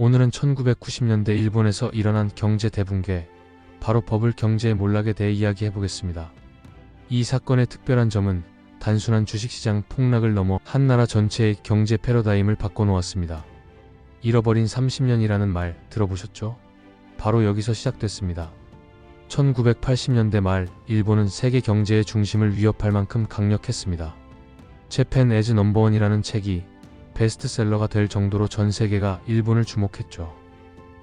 오늘은 1990년대 일본에서 일어난 경제 대붕괴, 바로 버블 경제의 몰락에 대해 이야기해 보겠습니다. 이 사건의 특별한 점은 단순한 주식시장 폭락을 넘어 한 나라 전체의 경제 패러다임을 바꿔놓았습니다. 잃어버린 30년이라는 말 들어보셨죠? 바로 여기서 시작됐습니다. 1980년대 말 일본은 세계 경제의 중심을 위협할 만큼 강력했습니다. 재팬 애즈 넘버원이라는 책이 베스트셀러가 될 정도로 전 세계가 일본을 주목했죠.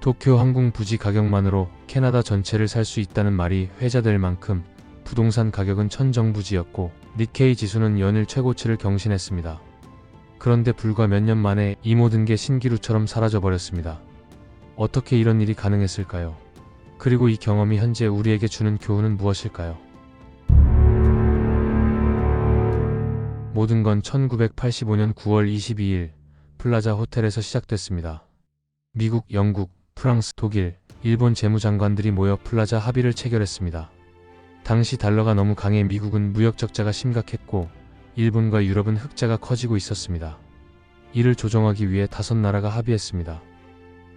도쿄 항공 부지 가격만으로 캐나다 전체를 살 수 있다는 말이 회자될 만큼 부동산 가격은 천정부지였고 니케이 지수는 연일 최고치를 경신했습니다. 그런데 불과 몇 년 만에 이 모든 게 신기루처럼 사라져버렸습니다. 어떻게 이런 일이 가능했을까요? 그리고 이 경험이 현재 우리에게 주는 교훈은 무엇일까요? 모든 건 1985년 9월 22일 플라자 호텔에서 시작됐습니다. 미국, 영국, 프랑스, 독일, 일본 재무장관들이 모여 플라자 합의를 체결했습니다. 당시 달러가 너무 강해 미국은 무역 적자가 심각했고 일본과 유럽은 흑자가 커지고 있었습니다. 이를 조정하기 위해 5나라가 합의했습니다.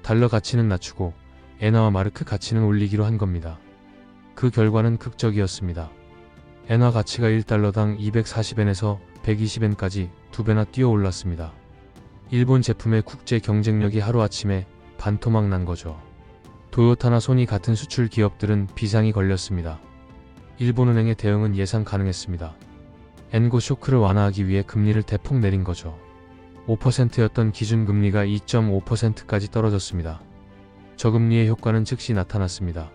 달러 가치는 낮추고 엔화와 마르크 가치는 올리기로 한 겁니다. 그 결과는 극적이었습니다. 엔화 가치가 1달러당 240엔에서 120엔까지 2배나 뛰어 올랐습니다. 일본 제품의 국제 경쟁력이 하루아침에 반토막 난 거죠. 도요타나 소니 같은 수출 기업들은 비상이 걸렸습니다. 일본은행의 대응은 예상 가능했습니다. 엔고 쇼크를 완화하기 위해 금리를 대폭 내린 거죠. 5%였던 기준금리가 2.5%까지 떨어졌습니다. 저금리의 효과는 즉시 나타났습니다.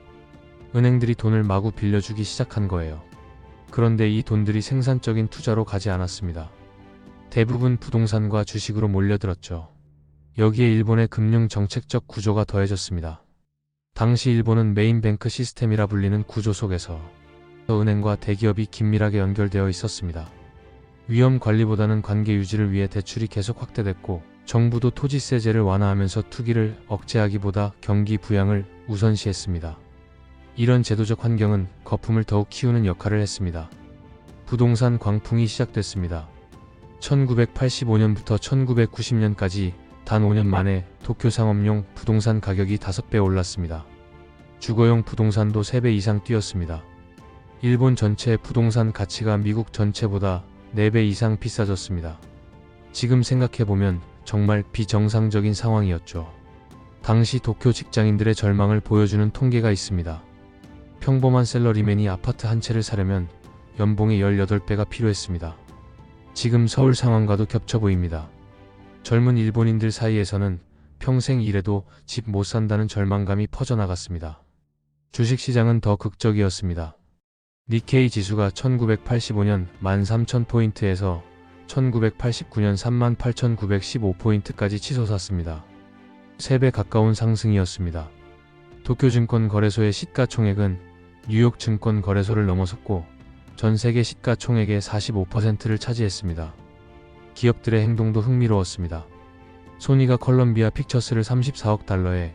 은행들이 돈을 마구 빌려주기 시작한 거예요. 그런데 이 돈들이 생산적인 투자로 가지 않았습니다. 대부분 부동산과 주식으로 몰려들었죠. 여기에 일본의 금융 정책적 구조가 더해졌습니다. 당시 일본은 메인뱅크 시스템이라 불리는 구조 속에서 은행과 대기업이 긴밀하게 연결되어 있었습니다. 위험 관리보다는 관계 유지를 위해 대출이 계속 확대됐고 정부도 토지세제를 완화하면서 투기를 억제하기보다 경기 부양을 우선시했습니다. 이런 제도적 환경은 거품을 더욱 키우는 역할을 했습니다. 부동산 광풍이 시작됐습니다. 1985년부터 1990년까지 단 5년 만에 도쿄 상업용 부동산 가격이 5배 올랐습니다. 주거용 부동산도 3배 이상 뛰었습니다. 일본 전체의 부동산 가치가 미국 전체보다 4배 이상 비싸졌습니다. 지금 생각해보면 정말 비정상적인 상황이었죠. 당시 도쿄 직장인들의 절망을 보여주는 통계가 있습니다. 평범한 셀러리맨이 아파트 한 채를 사려면 연봉의 18배가 필요했습니다. 지금 서울 상황과도 겹쳐 보입니다. 젊은 일본인들 사이에서는 평생 일해도 집 못 산다는 절망감이 퍼져나갔습니다. 주식시장은 더 극적이었습니다. 니케이 지수가 1985년 13,000포인트에서 1989년 38,915포인트까지 치솟았습니다. 3배 가까운 상승이었습니다. 도쿄증권 거래소의 시가총액은 뉴욕 증권 거래소를 넘어섰고 전 세계 시가총액의 45%를 차지했습니다. 기업들의 행동도 흥미로웠습니다. 소니가 컬럼비아 픽처스를 34억 달러에,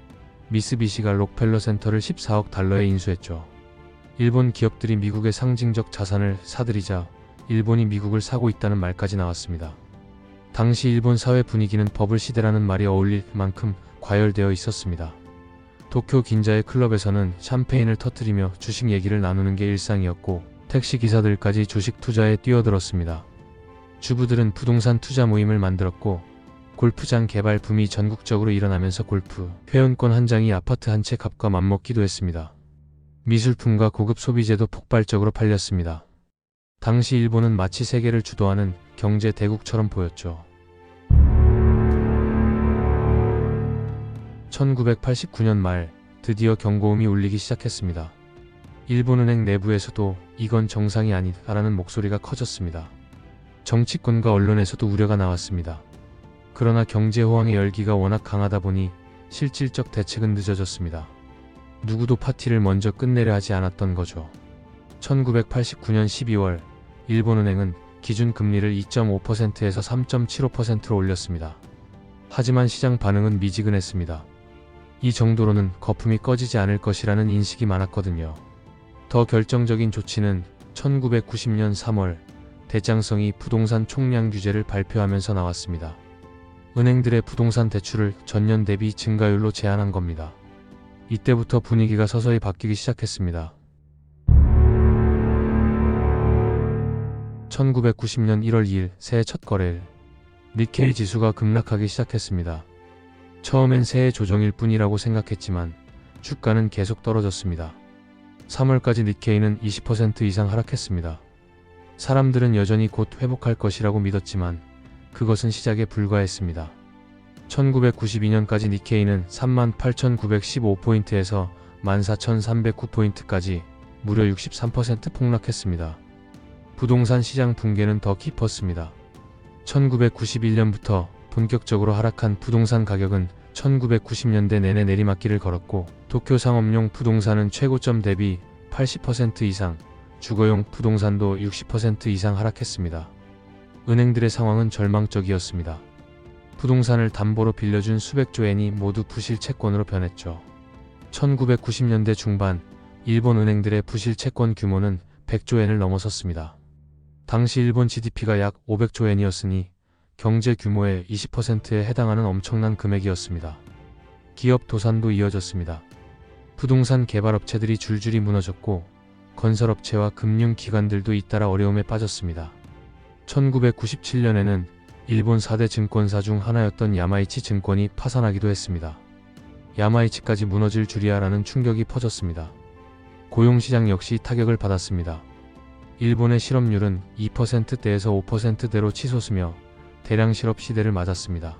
미쓰비시가 록펠러 센터를 14억 달러에 인수했죠. 일본 기업들이 미국의 상징적 자산을 사들이자 일본이 미국을 사고 있다는 말까지 나왔습니다. 당시 일본 사회 분위기는 버블 시대라는 말이 어울릴 만큼 과열되어 있었습니다. 도쿄 긴자의 클럽에서는 샴페인을 터뜨리며 주식 얘기를 나누는 게 일상이었고 택시 기사들까지 주식 투자에 뛰어들었습니다. 주부들은 부동산 투자 모임을 만들었고 골프장 개발 붐이 전국적으로 일어나면서 골프 회원권 한 장이 아파트 한 채 값과 맞먹기도 했습니다. 미술품과 고급 소비재도 폭발적으로 팔렸습니다. 당시 일본은 마치 세계를 주도하는 경제 대국처럼 보였죠. 1989년 말 드디어 경고음이 울리기 시작했습니다. 일본은행 내부에서도 이건 정상이 아니다라는 목소리가 커졌습니다. 정치권과 언론에서도 우려가 나왔습니다. 그러나 경제 호황의 열기가 워낙 강하다 보니 실질적 대책은 늦어졌습니다. 누구도 파티를 먼저 끝내려 하지 않았던 거죠. 1989년 12월 일본은행은 기준금리를 2.5%에서 3.75%로 올렸습니다. 하지만 시장 반응은 미지근했습니다. 이 정도로는 거품이 꺼지지 않을 것이라는 인식이 많았거든요. 더 결정적인 조치는 1990년 3월 대장성이 부동산 총량 규제를 발표하면서 나왔습니다. 은행들의 부동산 대출을 전년 대비 증가율로 제한한 겁니다. 이때부터 분위기가 서서히 바뀌기 시작했습니다. 1990년 1월 2일 새해 첫 거래일, 니케이 지수가 급락하기 시작했습니다. 처음엔 새해 조정일 뿐이라고 생각했지만 주가는 계속 떨어졌습니다. 3월까지 니케이는 20% 이상 하락했습니다. 사람들은 여전히 곧 회복할 것이라고 믿었지만 그것은 시작에 불과했습니다. 1992년까지 니케이는 38,915포인트에서 14,309포인트까지 무려 63% 폭락했습니다. 부동산 시장 붕괴는 더 깊었습니다. 1991년부터 본격적으로 하락한 부동산 가격은 1990년대 내내 내리막길을 걸었고, 도쿄 상업용 부동산은 최고점 대비 80% 이상, 주거용 부동산도 60% 이상 하락했습니다. 은행들의 상황은 절망적이었습니다. 부동산을 담보로 빌려준 수백조 엔이 모두 부실 채권으로 변했죠. 1990년대 중반, 일본 은행들의 부실 채권 규모는 100조 엔을 넘어섰습니다. 당시 일본 GDP가 약 500조 엔이었으니 경제 규모의 20%에 해당하는 엄청난 금액이었습니다. 기업 도산도 이어졌습니다. 부동산 개발업체들이 줄줄이 무너졌고, 건설업체와 금융기관들도 잇따라 어려움에 빠졌습니다. 1997년에는 일본 4대 증권사 중 하나였던 야마이치 증권이 파산하기도 했습니다. 야마이치까지 무너질 줄이야라는 충격이 퍼졌습니다. 고용시장 역시 타격을 받았습니다. 일본의 실업률은 2%대에서 5%대로 치솟으며 대량 실업 시대를 맞았습니다.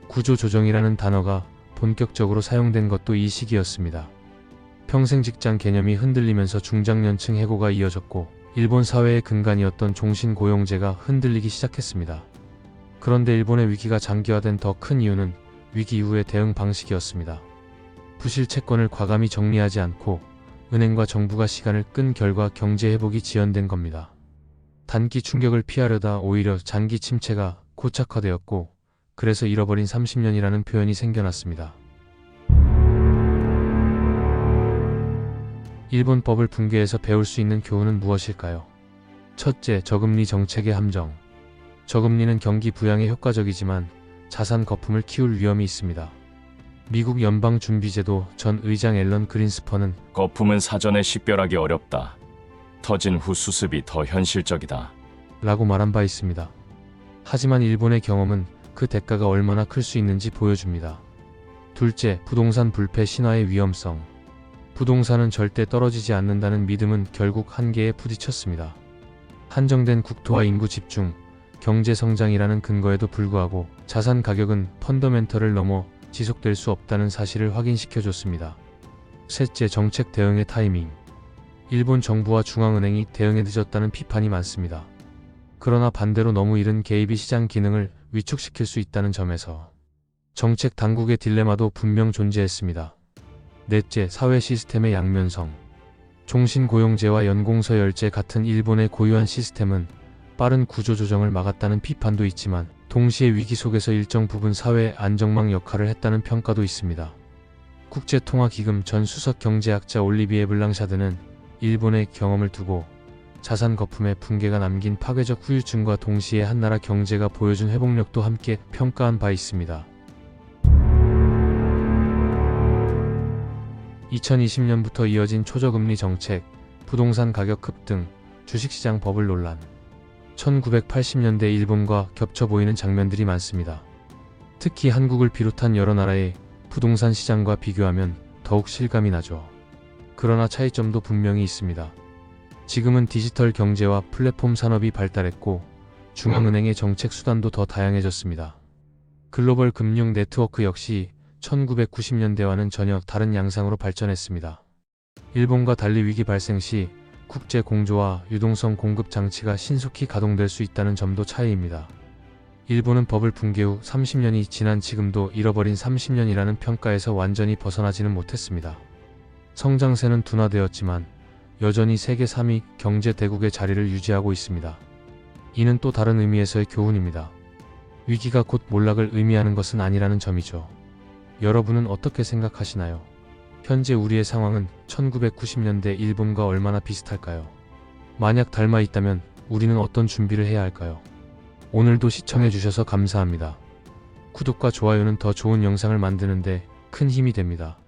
구조조정이라는 단어가 본격적으로 사용된 것도 이 시기였습니다. 평생 직장 개념이 흔들리면서 중장년층 해고가 이어졌고, 일본 사회의 근간이었던 종신고용제가 흔들리기 시작했습니다. 그런데 일본의 위기가 장기화된 더 큰 이유는 위기 이후의 대응 방식이었습니다. 부실 채권을 과감히 정리하지 않고 은행과 정부가 시간을 끈 결과 경제 회복이 지연된 겁니다. 단기 충격을 피하려다 오히려 장기 침체가 고착화되었고, 그래서 잃어버린 30년이라는 표현이 생겨났습니다. 일본 버블 붕괴에서 배울 수 있는 교훈은 무엇일까요? 첫째, 저금리 정책의 함정. 저금리는 경기 부양에 효과적이지만 자산 거품을 키울 위험이 있습니다. 미국 연방준비제도 전 의장 앨런 그린스펀은 거품은 사전에 식별하기 어렵다. 터진 후 수습이 더 현실적이다. 라고 말한 바 있습니다. 하지만 일본의 경험은 그 대가가 얼마나 클 수 있는지 보여줍니다. 둘째, 부동산 불패 신화의 위험성. 부동산은 절대 떨어지지 않는다는 믿음은 결국 한계에 부딪혔습니다. 한정된 국토와 인구 집중, 경제 성장이라는 근거에도 불구하고 자산 가격은 펀더멘털을 넘어 지속될 수 없다는 사실을 확인시켜줬습니다. 셋째, 정책 대응의 타이밍. 일본 정부와 중앙은행이 대응에 늦었다는 비판이 많습니다. 그러나 반대로 너무 이른 개입이 시장 기능을 위축시킬 수 있다는 점에서 정책 당국의 딜레마도 분명 존재했습니다. 넷째, 사회 시스템의 양면성. 종신고용제와 연공서열제 같은 일본의 고유한 시스템은 빠른 구조조정을 막았다는 비판도 있지만, 동시에 위기 속에서 일정 부분 사회 안정망 역할을 했다는 평가도 있습니다. 국제통화기금 전 수석 경제학자 올리비에 블랑샤드는 일본의 경험을 두고 자산 거품의 붕괴가 남긴 파괴적 후유증과 동시에 한 나라 경제가 보여준 회복력도 함께 평가한 바 있습니다. 2020년부터 이어진 초저금리 정책, 부동산 가격 급등, 주식시장 버블 논란. 1980년대 일본과 겹쳐 보이는 장면들이 많습니다. 특히 한국을 비롯한 여러 나라의 부동산 시장과 비교하면 더욱 실감이 나죠. 그러나 차이점도 분명히 있습니다. 지금은 디지털 경제와 플랫폼 산업이 발달했고, 중앙은행의 정책 수단도 더 다양해졌습니다. 글로벌 금융 네트워크 역시 1990년대와는 전혀 다른 양상으로 발전했습니다. 일본과 달리 위기 발생 시 국제 공조와 유동성 공급 장치가 신속히 가동될 수 있다는 점도 차이입니다. 일본은 버블 붕괴 후 30년이 지난 지금도 잃어버린 30년이라는 평가에서 완전히 벗어나지는 못했습니다. 성장세는 둔화되었지만 여전히 세계 3위 경제 대국의 자리를 유지하고 있습니다. 이는 또 다른 의미에서의 교훈입니다. 위기가 곧 몰락을 의미하는 것은 아니라는 점이죠. 여러분은 어떻게 생각하시나요? 현재 우리의 상황은 1990년대 일본과 얼마나 비슷할까요? 만약 닮아 있다면 우리는 어떤 준비를 해야 할까요? 오늘도 시청해주셔서 감사합니다. 구독과 좋아요는 더 좋은 영상을 만드는데 큰 힘이 됩니다.